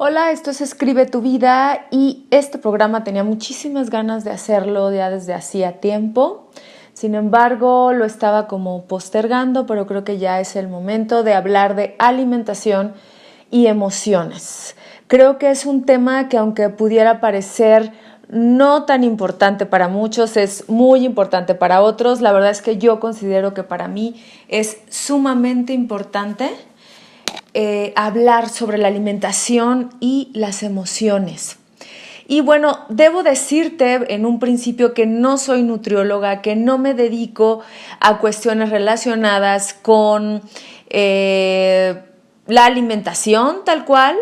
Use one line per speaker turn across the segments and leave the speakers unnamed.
Hola, esto es Escribe tu vida y este programa tenía muchísimas ganas de hacerlo ya desde hacía tiempo. Sin embargo, lo estaba como postergando, pero creo que ya es el momento de hablar de alimentación y emociones. Creo que es un tema que, aunque pudiera parecer no tan importante para muchos, es muy importante para otros. La verdad es que yo considero que para mí es sumamente importante hablar sobre la alimentación y las emociones. Y bueno, debo decirte en un principio que no soy nutrióloga, que no me dedico a cuestiones relacionadas con la alimentación tal cual.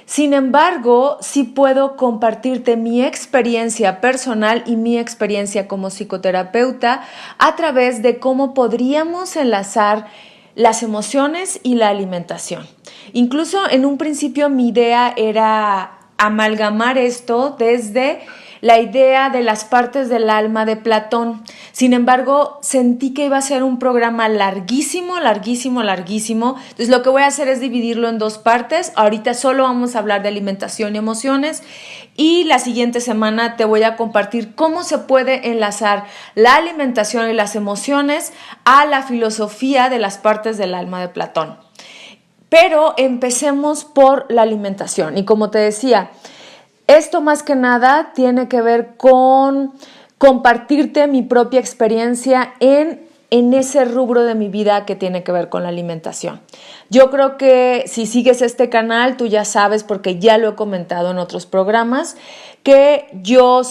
Sin embargo, sí puedo compartirte mi experiencia personal y mi experiencia como psicoterapeuta a través de cómo podríamos enlazar las emociones y la alimentación. Incluso en un principio mi idea era amalgamar esto desde la idea de las partes del alma de Platón. Sin embargo, sentí que iba a ser un programa larguísimo. Entonces lo que voy a hacer es dividirlo en dos partes. Ahorita solo vamos a hablar de alimentación y emociones y la siguiente semana te voy a compartir cómo se puede enlazar la alimentación y las emociones a la filosofía de las partes del alma de Platón. Pero empecemos por la alimentación. Y como te decía, esto más que nada tiene que ver con compartirte mi propia experiencia en ese rubro de mi vida que tiene que ver con la alimentación. Yo creo que si sigues este canal, tú ya sabes, porque ya lo he comentado en otros programas, que yo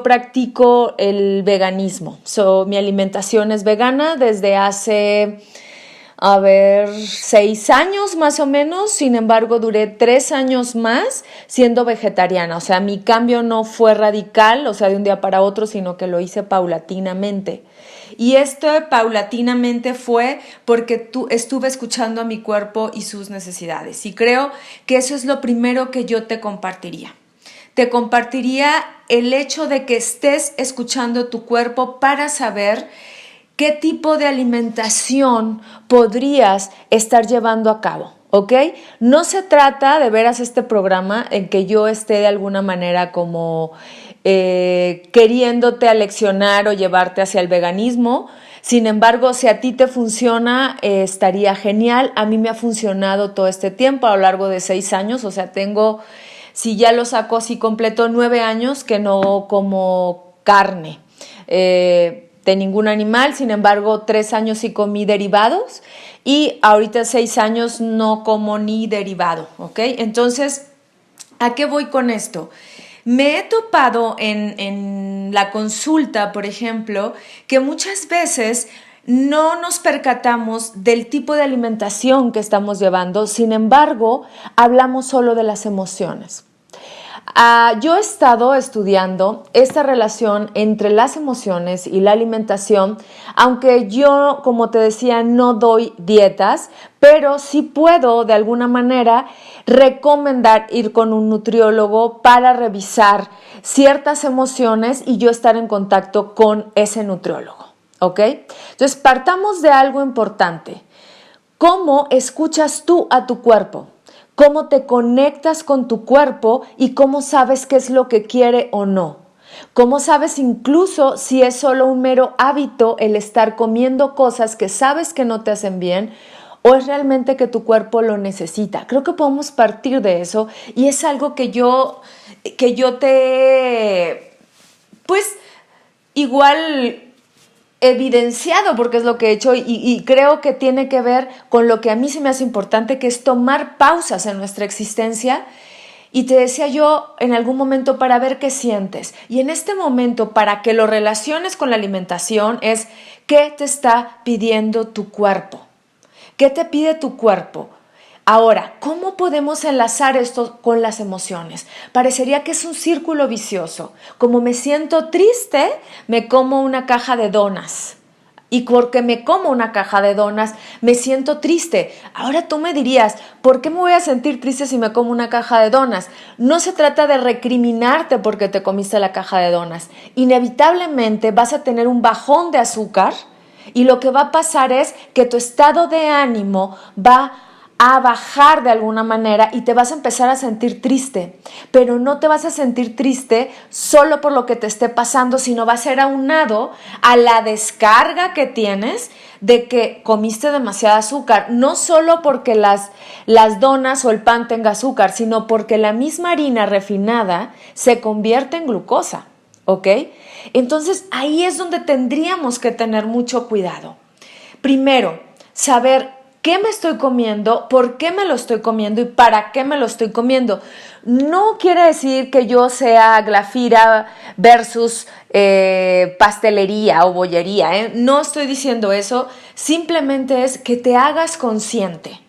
practico el veganismo. Mi alimentación es vegana desde hace 6 años más o menos. Sin embargo, duré 3 años más siendo vegetariana. O sea, mi cambio no fue radical, o sea, de un día para otro, sino que lo hice paulatinamente. Y esto paulatinamente fue porque estuve escuchando a mi cuerpo y sus necesidades. Y creo que eso es lo primero que yo te compartiría. Te compartiría el hecho de que estés escuchando tu cuerpo para saber qué tipo de alimentación podrías estar llevando a cabo, ¿ok? No se trata de veras este programa en que yo esté de alguna manera como queriéndote aleccionar o llevarte hacia el veganismo. Sin embargo, si a ti te funciona, estaría genial. A mí me ha funcionado todo este tiempo, a lo largo de 6 años, o sea, si ya lo saco así completo, 9 años que no como carne. De ningún animal. Sin embargo, 3 años sí comí derivados y ahorita 6 años no como ni derivado, ¿ok? Entonces, ¿a qué voy con esto? Me he topado en la consulta, por ejemplo, que muchas veces no nos percatamos del tipo de alimentación que estamos llevando. Sin embargo, hablamos solo de las emociones. Yo he estado estudiando esta relación entre las emociones y la alimentación, aunque yo, como te decía, no doy dietas, pero sí puedo de alguna manera recomendar ir con un nutriólogo para revisar ciertas emociones y yo estar en contacto con ese nutriólogo, ¿ok? Entonces, partamos de algo importante. ¿Cómo escuchas tú a tu cuerpo? ¿Cómo te conectas con tu cuerpo y cómo sabes qué es lo que quiere o no? ¿Cómo sabes incluso si es solo un mero hábito el estar comiendo cosas que sabes que no te hacen bien o es realmente que tu cuerpo lo necesita? Creo que podemos partir de eso y es algo que yo pues igual evidenciado, porque es lo que he hecho y creo que tiene que ver con lo que a mí se me hace importante, que es tomar pausas en nuestra existencia. Y te decía yo en algún momento, para ver qué sientes, y en este momento para que lo relaciones con la alimentación es qué te está pidiendo tu cuerpo, qué te pide tu cuerpo. Ahora, ¿cómo podemos enlazar esto con las emociones? Parecería que es un círculo vicioso. Como me siento triste, me como una caja de donas. Y porque me como una caja de donas, me siento triste. Ahora tú me dirías, ¿por qué me voy a sentir triste si me como una caja de donas? No se trata de recriminarte porque te comiste la caja de donas. Inevitablemente vas a tener un bajón de azúcar y lo que va a pasar es que tu estado de ánimo va a bajar de alguna manera y te vas a empezar a sentir triste, pero no te vas a sentir triste solo por lo que te esté pasando, sino va a ser aunado a la descarga que tienes de que comiste demasiado azúcar, no solo porque las donas o el pan tenga azúcar, sino porque la misma harina refinada se convierte en glucosa, ¿ok? Entonces ahí es donde tendríamos que tener mucho cuidado. Primero, saber qué me estoy comiendo, por qué me lo estoy comiendo y para qué me lo estoy comiendo. No quiere decir que yo sea Glafira versus pastelería o bollería, ¿eh? No estoy diciendo eso, simplemente es que te hagas consciente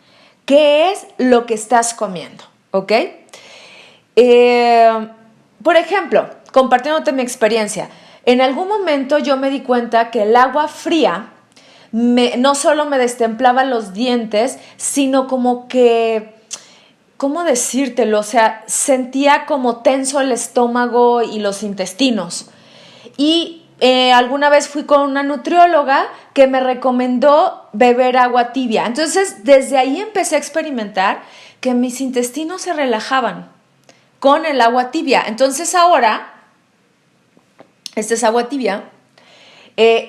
qué es lo que estás comiendo, ¿ok? Por ejemplo, compartiéndote mi experiencia, en algún momento yo me di cuenta que el agua fría no solo me destemplaba los dientes, sino como que, ¿cómo decírtelo? O sea, sentía como tenso el estómago y los intestinos. Y alguna vez fui con una nutrióloga que me recomendó beber agua tibia. Entonces, desde ahí empecé a experimentar que mis intestinos se relajaban con el agua tibia. Entonces ahora, esta es agua tibia,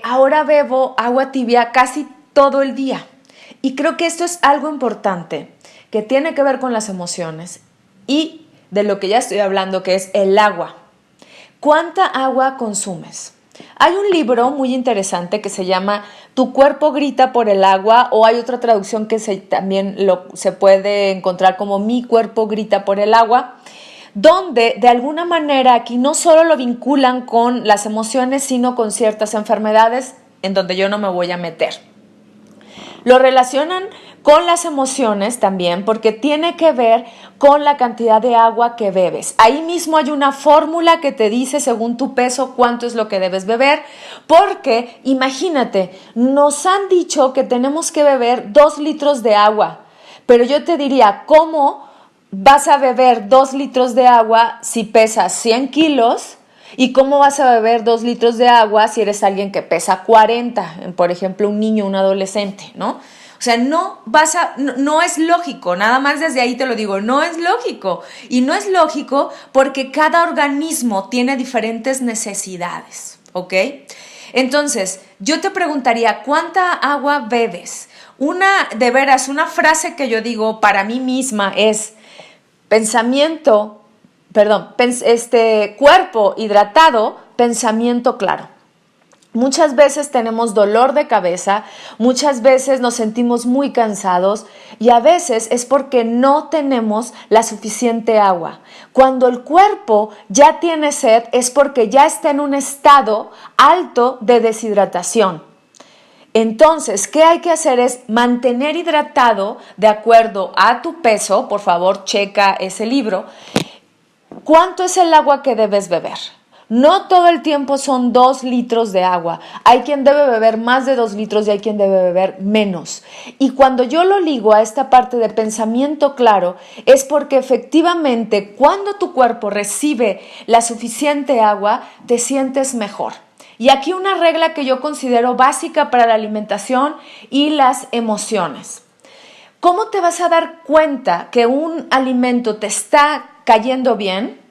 ahora bebo agua tibia casi todo el día. Y creo que esto es algo importante, que tiene que ver con las emociones y de lo que ya estoy hablando, que es el agua. ¿Cuánta agua consumes? Hay un libro muy interesante que se llama Tu cuerpo grita por el agua, o hay otra traducción que también se puede encontrar como Mi cuerpo grita por el agua, donde de alguna manera aquí no solo lo vinculan con las emociones, sino con ciertas enfermedades en donde yo no me voy a meter. Lo relacionan con las emociones también porque tiene que ver con la cantidad de agua que bebes. Ahí mismo hay una fórmula que te dice según tu peso cuánto es lo que debes beber, porque imagínate, nos han dicho que tenemos que beber 2 litros de agua, pero yo te diría, ¿cómo vas a beber 2 litros de agua si pesas 100 kilos? ¿Y cómo vas a beber 2 litros de agua si eres alguien que pesa 40? Por ejemplo, un niño, un adolescente, ¿no? O sea, no es lógico, nada más desde ahí te lo digo, no es lógico. Y no es lógico porque cada organismo tiene diferentes necesidades, ¿ok? Entonces, yo te preguntaría, ¿cuánta agua bebes? De veras, una frase que yo digo para mí misma es: cuerpo hidratado, pensamiento claro. Muchas veces tenemos dolor de cabeza, muchas veces nos sentimos muy cansados y a veces es porque no tenemos la suficiente agua. Cuando el cuerpo ya tiene sed es porque ya está en un estado alto de deshidratación. Entonces, ¿qué hay que hacer? Es mantener hidratado de acuerdo a tu peso. Por favor, checa ese libro. ¿Cuánto es el agua que debes beber? No todo el tiempo son 2 litros de agua. Hay quien debe beber más de 2 litros y hay quien debe beber menos. Y cuando yo lo ligo a esta parte de pensamiento claro, es porque efectivamente cuando tu cuerpo recibe la suficiente agua, te sientes mejor. Y aquí una regla que yo considero básica para la alimentación y las emociones. ¿Cómo te vas a dar cuenta que un alimento te está cayendo bien?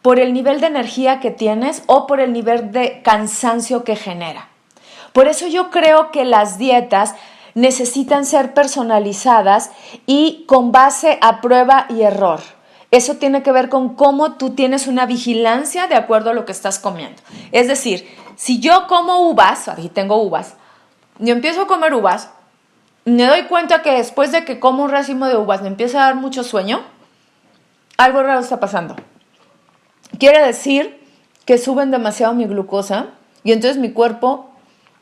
Por el nivel de energía que tienes o por el nivel de cansancio que genera. Por eso yo creo que las dietas necesitan ser personalizadas y con base a prueba y error. Eso tiene que ver con cómo tú tienes una vigilancia de acuerdo a lo que estás comiendo. Es decir, si yo como uvas, aquí tengo uvas, yo empiezo a comer uvas, me doy cuenta que después de que como un racimo de uvas me empieza a dar mucho sueño, algo raro está pasando. Quiere decir que suben demasiado mi glucosa y entonces mi cuerpo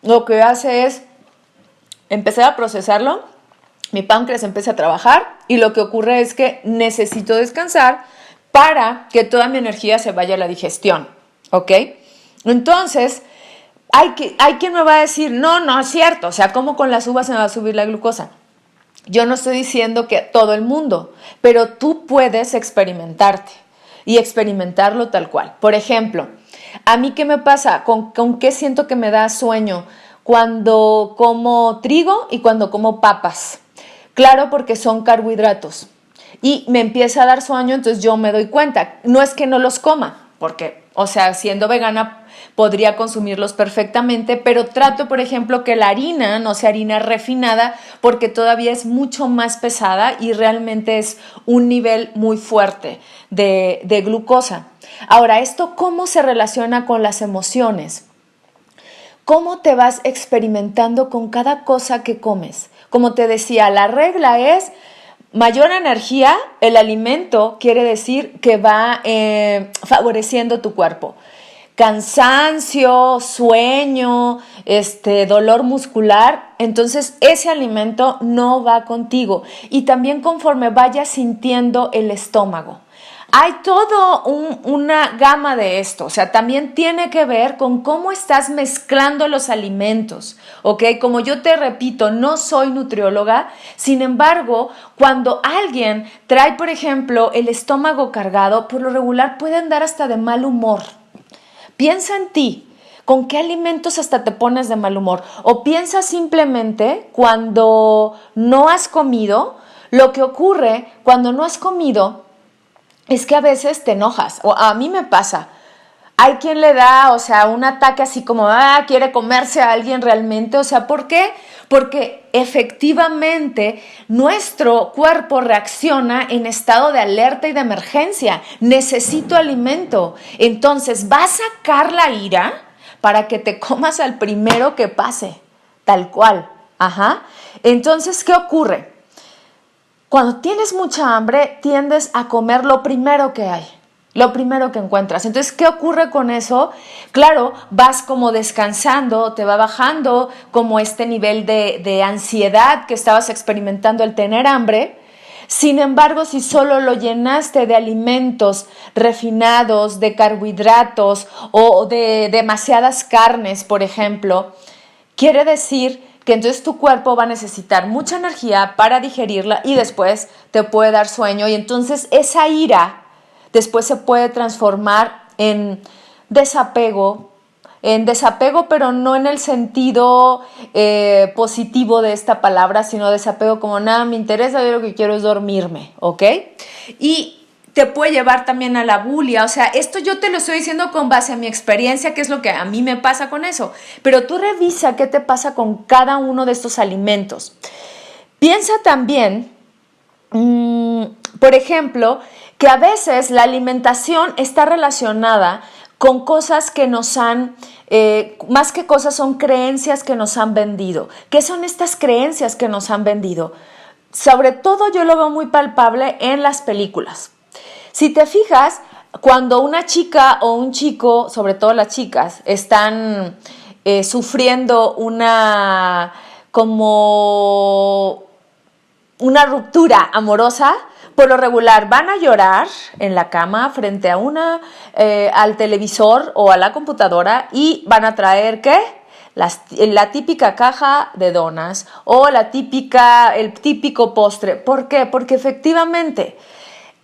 lo que hace es empezar a procesarlo, mi páncreas empieza a trabajar y lo que ocurre es que necesito descansar para que toda mi energía se vaya a la digestión, ¿ok? Entonces, hay quien me va a decir, no es cierto, o sea, ¿cómo con las uvas se me va a subir la glucosa? Yo no estoy diciendo que todo el mundo, pero tú puedes experimentarte y experimentarlo tal cual. Por ejemplo, ¿a mí qué me pasa? ¿Con qué siento que me da sueño? Cuando como trigo y cuando como papas. Claro, porque son carbohidratos. Y me empieza a dar sueño, entonces yo me doy cuenta. No es que no los coma, porque, o sea, siendo vegana podría consumirlos perfectamente, pero trato, por ejemplo, que la harina no sea harina refinada, porque todavía es mucho más pesada y realmente es un nivel muy fuerte de glucosa. Ahora, ¿esto cómo se relaciona con las emociones? ¿Cómo te vas experimentando con cada cosa que comes? Como te decía, la regla es mayor energía, el alimento quiere decir que va favoreciendo tu cuerpo. Cansancio, sueño, dolor muscular, entonces ese alimento no va contigo. Y también conforme vayas sintiendo el estómago. Hay todo una gama de esto, o sea, también tiene que ver con cómo estás mezclando los alimentos, ¿ok? Como yo te repito, no soy nutrióloga, sin embargo, cuando alguien trae, por ejemplo, el estómago cargado, por lo regular puede andar hasta de mal humor. Piensa en ti. ¿Con qué alimentos hasta te pones de mal humor? O piensa simplemente cuando no has comido, lo que ocurre cuando no has comido es que a veces te enojas, o a mí me pasa. Hay quien le da, o sea, un ataque así como, quiere comerse a alguien realmente. O sea, ¿por qué? Porque efectivamente nuestro cuerpo reacciona en estado de alerta y de emergencia. Necesito alimento. Entonces, va a sacar la ira para que te comas al primero que pase, tal cual. Ajá. Entonces, ¿qué ocurre? Cuando tienes mucha hambre, tiendes a comer lo primero que hay, lo primero que encuentras. Entonces, ¿qué ocurre con eso? Claro, vas como descansando, te va bajando como este nivel de ansiedad que estabas experimentando al tener hambre. Sin embargo, si solo lo llenaste de alimentos refinados, de carbohidratos o de demasiadas carnes, por ejemplo, quiere decir que entonces tu cuerpo va a necesitar mucha energía para digerirla y después te puede dar sueño, y entonces esa ira después se puede transformar desapego, en desapego, pero no en el sentido positivo de esta palabra, sino desapego como nada me interesa, yo lo que quiero es dormirme, ¿ok? Y te puede llevar también a la bulia. O sea, esto yo te lo estoy diciendo con base a mi experiencia, que es lo que a mí me pasa con eso. Pero tú revisa qué te pasa con cada uno de estos alimentos. Piensa también, por ejemplo, que a veces la alimentación está relacionada con cosas que nos han, más que cosas, son creencias que nos han vendido. ¿Qué son estas creencias que nos han vendido? Sobre todo yo lo veo muy palpable en las películas. Si te fijas, cuando una chica o un chico, sobre todo las chicas, están sufriendo como una ruptura amorosa, por lo regular van a llorar en la cama frente a al televisor o a la computadora, y van a traer, ¿qué? La típica caja de donas o el típico postre. ¿Por qué? Porque efectivamente,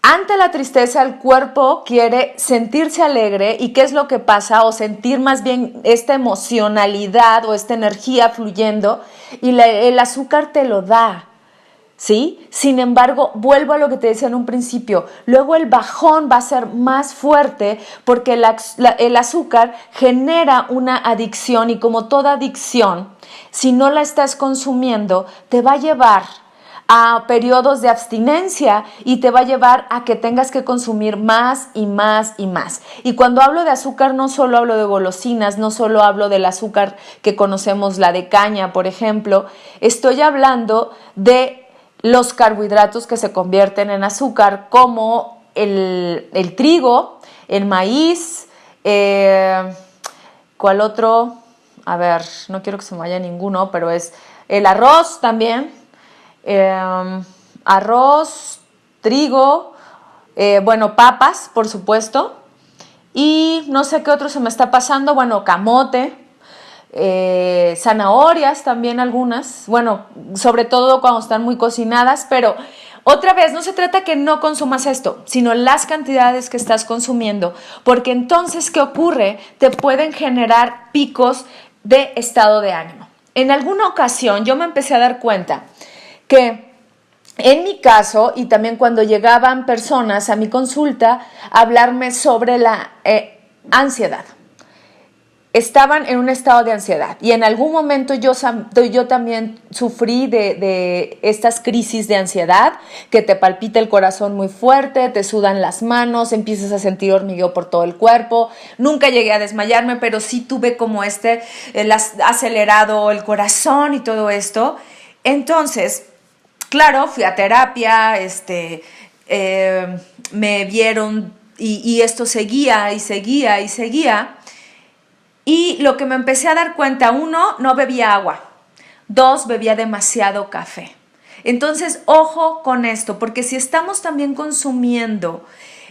ante la tristeza, el cuerpo quiere sentirse alegre. ¿Y qué es lo que pasa? O sentir más bien esta emocionalidad o esta energía fluyendo, y el azúcar te lo da, ¿sí? Sin embargo, vuelvo a lo que te decía en un principio, luego el bajón va a ser más fuerte porque el azúcar genera una adicción, y como toda adicción, si no la estás consumiendo, te va a llevar a periodos de abstinencia y te va a llevar a que tengas que consumir más y más y más. Y cuando hablo de azúcar, no solo hablo de golosinas, no solo hablo del azúcar que conocemos, la de caña, por ejemplo, estoy hablando de los carbohidratos que se convierten en azúcar, como el trigo, el maíz, ¿cuál otro? A ver, no quiero que se me vaya ninguno, pero es el arroz también. Arroz, trigo, papas, por supuesto, y no sé qué otro se me está pasando, camote, zanahorias también algunas, sobre todo cuando están muy cocinadas. Pero otra vez, no se trata que no consumas esto, sino las cantidades que estás consumiendo, porque entonces, ¿qué ocurre? Te pueden generar picos de estado de ánimo. En alguna ocasión yo me empecé a dar cuenta que En mi caso, y también cuando llegaban personas a mi consulta a hablarme sobre la ansiedad, estaban en un estado de ansiedad y en algún momento yo también sufrí de estas crisis de ansiedad, que te palpita el corazón muy fuerte, te sudan las manos, empiezas a sentir hormigueo por todo el cuerpo. Nunca llegué a desmayarme, pero sí tuve como acelerado el corazón y todo esto. Entonces, claro, fui a terapia, me vieron y esto seguía y seguía y seguía. Y lo que me empecé a dar cuenta, 1, no bebía agua. 2, bebía demasiado café. Entonces, ojo con esto, porque si estamos también consumiendo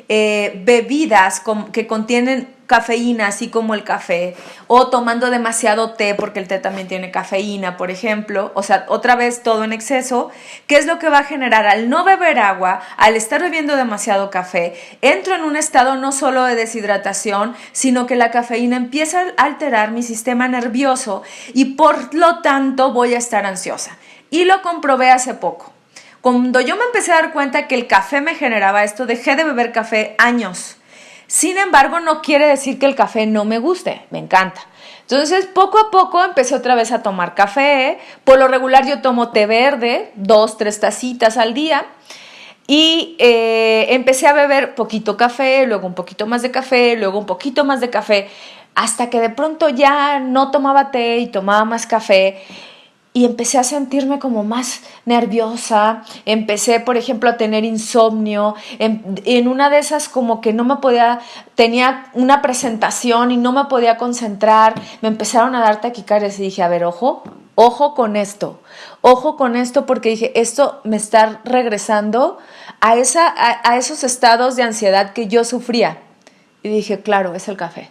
bebidas que contienen cafeína, así como el café, o tomando demasiado té, porque el té también tiene cafeína, por ejemplo, o sea, otra vez todo en exceso, ¿qué es lo que va a generar? Al no beber agua, al estar bebiendo demasiado café, entro en un estado no solo de deshidratación, sino que la cafeína empieza a alterar mi sistema nervioso y por lo tanto voy a estar ansiosa. Y lo comprobé hace poco. Cuando yo me empecé a dar cuenta que el café me generaba esto, dejé de beber café años. Sin embargo, no quiere decir que el café no me guste, me encanta. Entonces, poco a poco empecé otra vez a tomar café. Por lo regular yo tomo té verde, 2, 3 tacitas al día. Y empecé a beber poquito café, luego un poquito más de café, luego un poquito más de café, hasta que de pronto ya no tomaba té y tomaba más café. Y empecé a sentirme como más nerviosa, empecé, por ejemplo, a tener insomnio, en una de esas como que no me podía, tenía una presentación y no me podía concentrar, me empezaron a dar taquicardias y dije, a ver, ojo con esto porque dije, esto me está regresando a esos estados de ansiedad que yo sufría. Y dije, claro, es el café.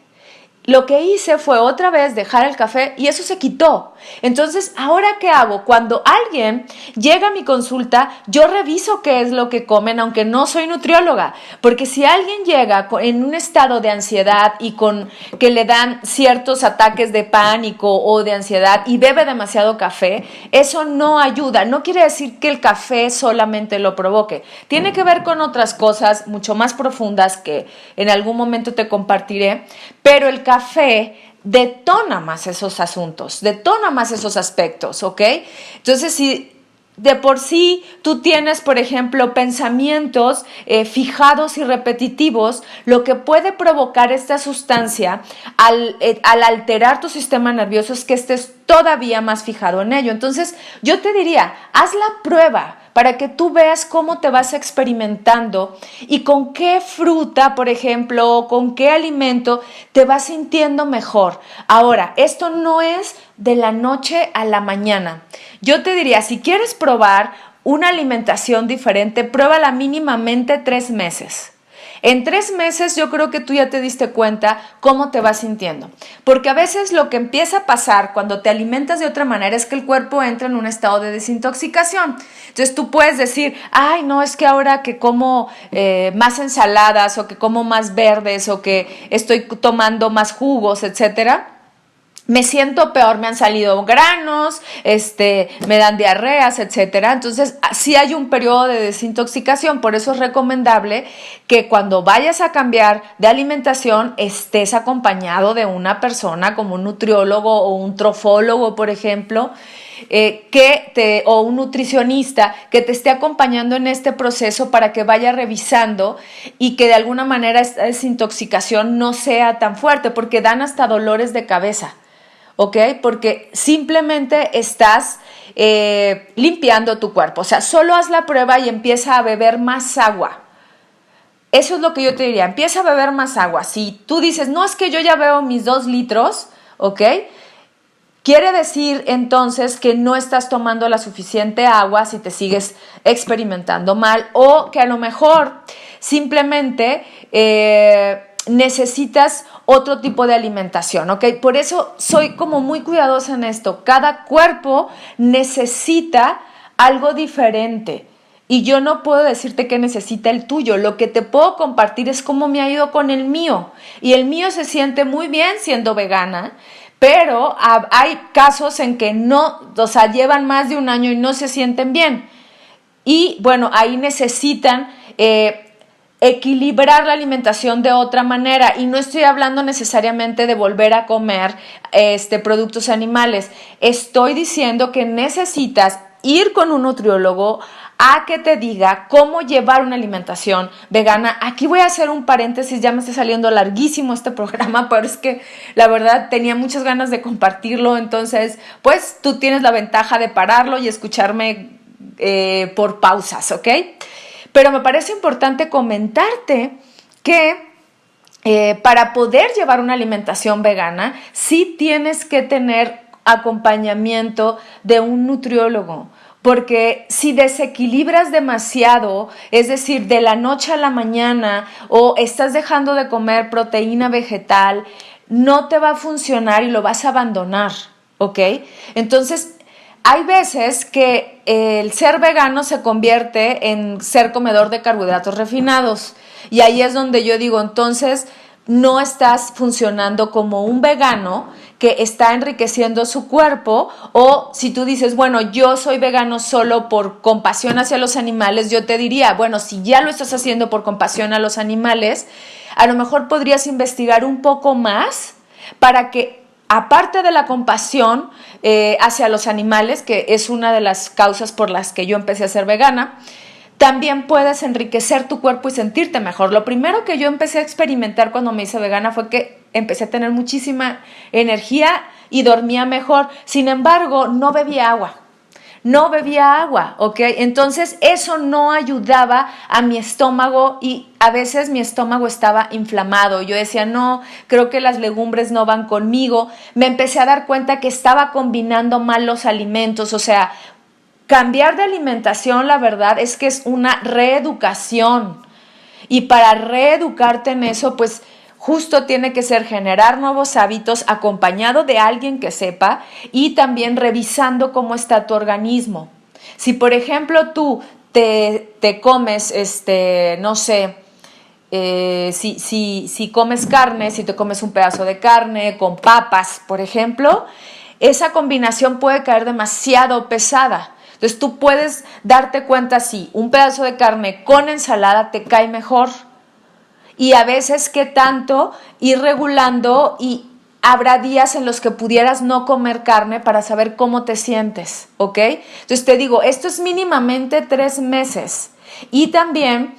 Lo que hice fue otra vez dejar el café y eso se quitó. Entonces, ¿ahora qué hago? Cuando alguien llega a mi consulta, yo reviso qué es lo que comen, aunque no soy nutrióloga. Porque si alguien llega en un estado de ansiedad y con que le dan ciertos ataques de pánico o de ansiedad y bebe demasiado café, eso no ayuda. No quiere decir que el café solamente lo provoque. Tiene que ver con otras cosas mucho más profundas que en algún momento te compartiré, pero el café detona más esos asuntos, detona más esos aspectos, ¿ok? Entonces, si de por sí tú tienes, por ejemplo, pensamientos fijados y repetitivos, lo que puede provocar esta sustancia al alterar tu sistema nervioso es que estés todavía más fijado en ello. Entonces, yo te diría, haz la prueba para que tú veas cómo te vas experimentando y con qué fruta, por ejemplo, o con qué alimento te vas sintiendo mejor. Ahora, esto no es de la noche a la mañana. Yo te diría, si quieres probar una alimentación diferente, pruébala mínimamente 3 meses. En 3 meses yo creo que tú ya te diste cuenta cómo te vas sintiendo. Porque a veces lo que empieza a pasar cuando te alimentas de otra manera es que el cuerpo entra en un estado de desintoxicación. Entonces tú puedes decir, ay, no, es que ahora que como más ensaladas o que como más verdes o que estoy tomando más jugos, etcétera, me siento peor, me han salido granos, me dan diarreas, etcétera. Entonces, sí hay un periodo de desintoxicación, por eso es recomendable que cuando vayas a cambiar de alimentación estés acompañado de una persona como un nutriólogo o un trofólogo, por ejemplo, o un nutricionista que te esté acompañando en este proceso para que vaya revisando y que de alguna manera esta desintoxicación no sea tan fuerte, porque dan hasta dolores de cabeza. ¿Ok? Porque simplemente estás limpiando tu cuerpo. O sea, solo haz la prueba y empieza a beber más agua. Eso es lo que yo te diría. Empieza a beber más agua. Si tú dices, no, es que yo ya veo mis 2 litros, ¿ok? Quiere decir entonces que no estás tomando la suficiente agua si te sigues experimentando mal, o que a lo mejor simplemente necesitas otro tipo de alimentación, ¿ok? Por eso soy como muy cuidadosa en esto. Cada cuerpo necesita algo diferente y yo no puedo decirte qué necesita el tuyo. Lo que te puedo compartir es cómo me ha ido con el mío, y el mío se siente muy bien siendo vegana, pero hay casos en que no, o sea, llevan más de 1 año y no se sienten bien. Y bueno, ahí necesitan equilibrar la alimentación de otra manera, y no estoy hablando necesariamente de volver a comer productos animales. Estoy diciendo que necesitas ir con un nutriólogo a que te diga cómo llevar una alimentación vegana. Aquí voy a hacer un paréntesis, ya me está saliendo larguísimo este programa, pero es que la verdad tenía muchas ganas de compartirlo, entonces pues tú tienes la ventaja de pararlo y escucharme por pausas, ¿ok? Pero me parece importante comentarte que para poder llevar una alimentación vegana, sí tienes que tener acompañamiento de un nutriólogo. Porque si desequilibras demasiado, es decir, de la noche a la mañana, o estás dejando de comer proteína vegetal, no te va a funcionar y lo vas a abandonar, ¿ok? Entonces, hay veces que el ser vegano se convierte en ser comedor de carbohidratos refinados, y ahí es donde yo digo, entonces no estás funcionando como un vegano que está enriqueciendo su cuerpo. O si tú dices, bueno, yo soy vegano solo por compasión hacia los animales, yo te diría, bueno, si ya lo estás haciendo por compasión a los animales, a lo mejor podrías investigar un poco más para que, aparte de la compasión hacia los animales, que es una de las causas por las que yo empecé a ser vegana, también puedes enriquecer tu cuerpo y sentirte mejor. Lo primero que yo empecé a experimentar cuando me hice vegana fue que empecé a tener muchísima energía y dormía mejor. Sin embargo, no bebía agua, ¿ok? Entonces eso no ayudaba a mi estómago, y a veces mi estómago estaba inflamado. Yo decía, no, creo que las legumbres no van conmigo. Me empecé a dar cuenta que estaba combinando mal los alimentos. O sea, cambiar de alimentación, la verdad es que es una reeducación. Y para reeducarte en eso, pues justo tiene que ser generar nuevos hábitos acompañado de alguien que sepa, y también revisando cómo está tu organismo. Si, por ejemplo, tú te comes, no sé, si comes carne, si te comes un pedazo de carne con papas, por ejemplo, esa combinación puede caer demasiado pesada. Entonces tú puedes darte cuenta si un pedazo de carne con ensalada te cae mejor, y a veces qué tanto ir regulando, y habrá días en los que pudieras no comer carne para saber cómo te sientes, ¿ok? Entonces te digo, esto es mínimamente 3 meses. Y también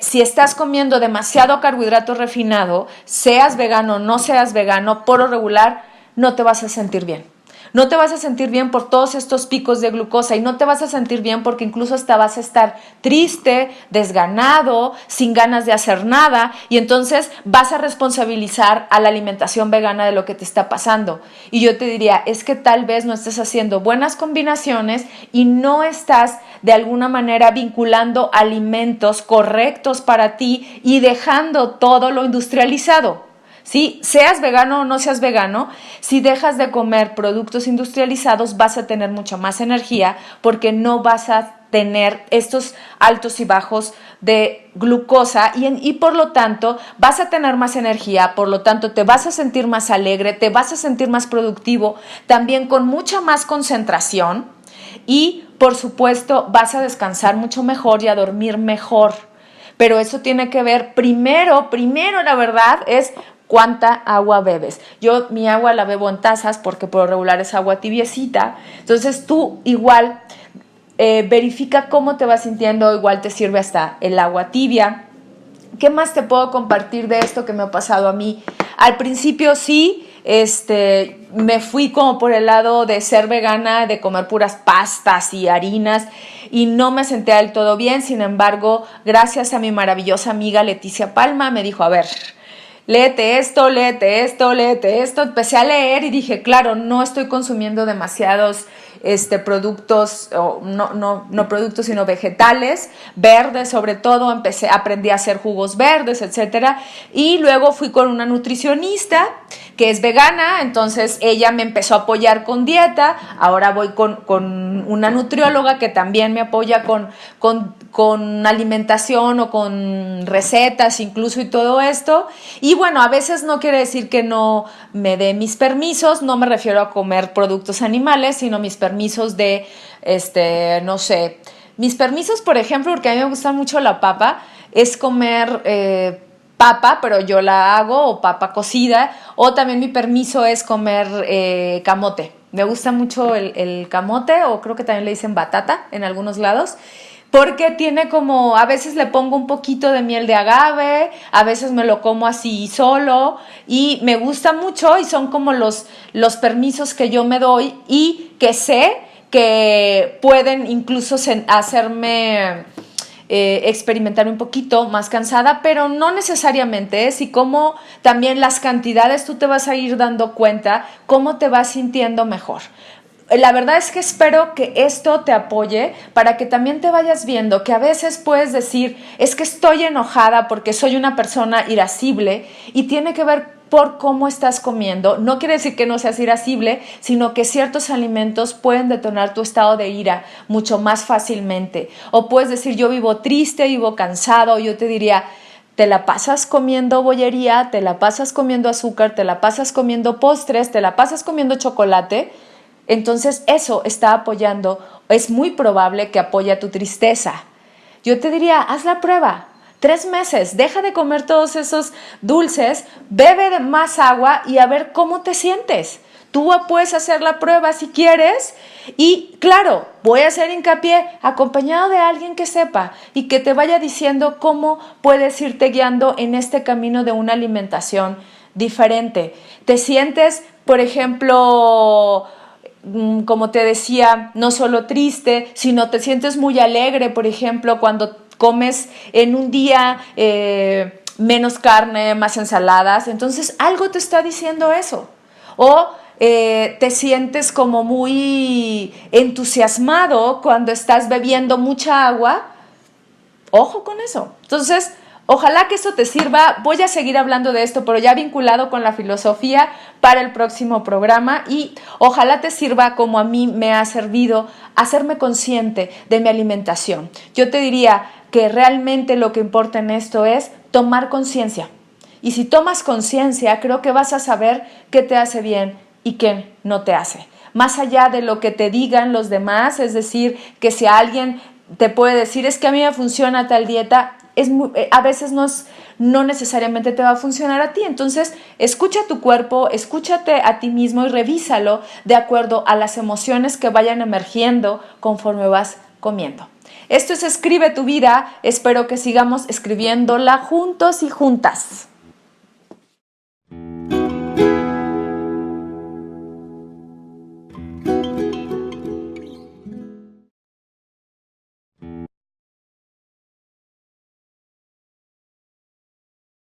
si estás comiendo demasiado carbohidrato refinado, seas vegano o no seas vegano, por lo regular no te vas a sentir bien. No te vas a sentir bien por todos estos picos de glucosa, y no te vas a sentir bien porque incluso hasta vas a estar triste, desganado, sin ganas de hacer nada, y entonces vas a responsabilizar a la alimentación vegana de lo que te está pasando. Y yo te diría, es que tal vez no estés haciendo buenas combinaciones y no estás de alguna manera vinculando alimentos correctos para ti y dejando todo lo industrializado. ¿Sí? Seas vegano o no seas vegano, si dejas de comer productos industrializados vas a tener mucha más energía, porque no vas a tener estos altos y bajos de glucosa, y por lo tanto vas a tener más energía, por lo tanto te vas a sentir más alegre, te vas a sentir más productivo, también con mucha más concentración, y por supuesto vas a descansar mucho mejor y a dormir mejor. Pero eso tiene que ver primero la verdad es cuánta agua bebes. Yo mi agua la bebo en tazas porque por lo regular es agua tibiecita. Entonces tú igual verifica cómo te vas sintiendo, igual te sirve hasta el agua tibia. ¿Qué más te puedo compartir de esto que me ha pasado a mí? Al principio sí, me fui como por el lado de ser vegana, de comer puras pastas y harinas, y no me senté del todo bien. Sin embargo, gracias a mi maravillosa amiga Leticia Palma, me dijo, a ver, léete esto, léete esto, léete esto. Empecé a leer y dije, claro, no estoy consumiendo demasiados productos, no productos, sino vegetales, verdes sobre todo. Aprendí a hacer jugos verdes, etcétera. Y luego fui con una nutricionista que es vegana, entonces ella me empezó a apoyar con dieta. Ahora voy con una nutrióloga que también me apoya con alimentación o con recetas incluso, y todo esto. Y bueno, a veces no quiere decir que no me dé mis permisos, no me refiero a comer productos animales, sino mis permisos de, no sé, Mis permisos, por ejemplo, porque a mí me gusta mucho la papa, es comer papa, pero yo la hago, o papa cocida, o también mi permiso es comer camote. Me gusta mucho el camote, o creo que también le dicen batata en algunos lados, porque tiene como, a veces le pongo un poquito de miel de agave, a veces me lo como así solo, y me gusta mucho, y son como los permisos que yo me doy y que sé que pueden incluso hacerme experimentar un poquito más cansada, pero no necesariamente, y como también las cantidades tú te vas a ir dando cuenta cómo te vas sintiendo mejor. La verdad es que espero que esto te apoye para que también te vayas viendo que a veces puedes decir, es que estoy enojada porque soy una persona irascible, y tiene que ver por cómo estás comiendo. No quiere decir que no seas irascible, sino que ciertos alimentos pueden detonar tu estado de ira mucho más fácilmente. O puedes decir, yo vivo triste, vivo cansado. Yo te diría, te la pasas comiendo bollería, te la pasas comiendo azúcar, te la pasas comiendo postres, te la pasas comiendo chocolate. Entonces eso está apoyando, es muy probable que apoye a tu tristeza. Yo te diría, haz la prueba. 3 meses, deja de comer todos esos dulces, bebe de más agua y a ver cómo te sientes. Tú puedes hacer la prueba si quieres, y claro, voy a hacer hincapié acompañado de alguien que sepa y que te vaya diciendo cómo puedes irte guiando en este camino de una alimentación diferente. ¿Te sientes, por ejemplo, como te decía, no solo triste, sino te sientes muy alegre, por ejemplo, cuando comes en un día menos carne, más ensaladas? Entonces algo te está diciendo eso. O te sientes como muy entusiasmado cuando estás bebiendo mucha agua. Ojo con eso. Entonces, ojalá que esto te sirva. Voy a seguir hablando de esto, pero ya vinculado con la filosofía, para el próximo programa, y ojalá te sirva como a mí me ha servido hacerme consciente de mi alimentación. Yo te diría que realmente lo que importa en esto es tomar conciencia. Y si tomas conciencia, creo que vas a saber qué te hace bien y qué no te hace. Más allá de lo que te digan los demás, es decir, que si alguien te puede decir, es que a mí me funciona tal dieta, a veces no necesariamente te va a funcionar a ti. Entonces, escucha tu cuerpo, escúchate a ti mismo y revísalo de acuerdo a las emociones que vayan emergiendo conforme vas comiendo. Esto es Escribe tu vida. Espero que sigamos escribiéndola juntos y juntas.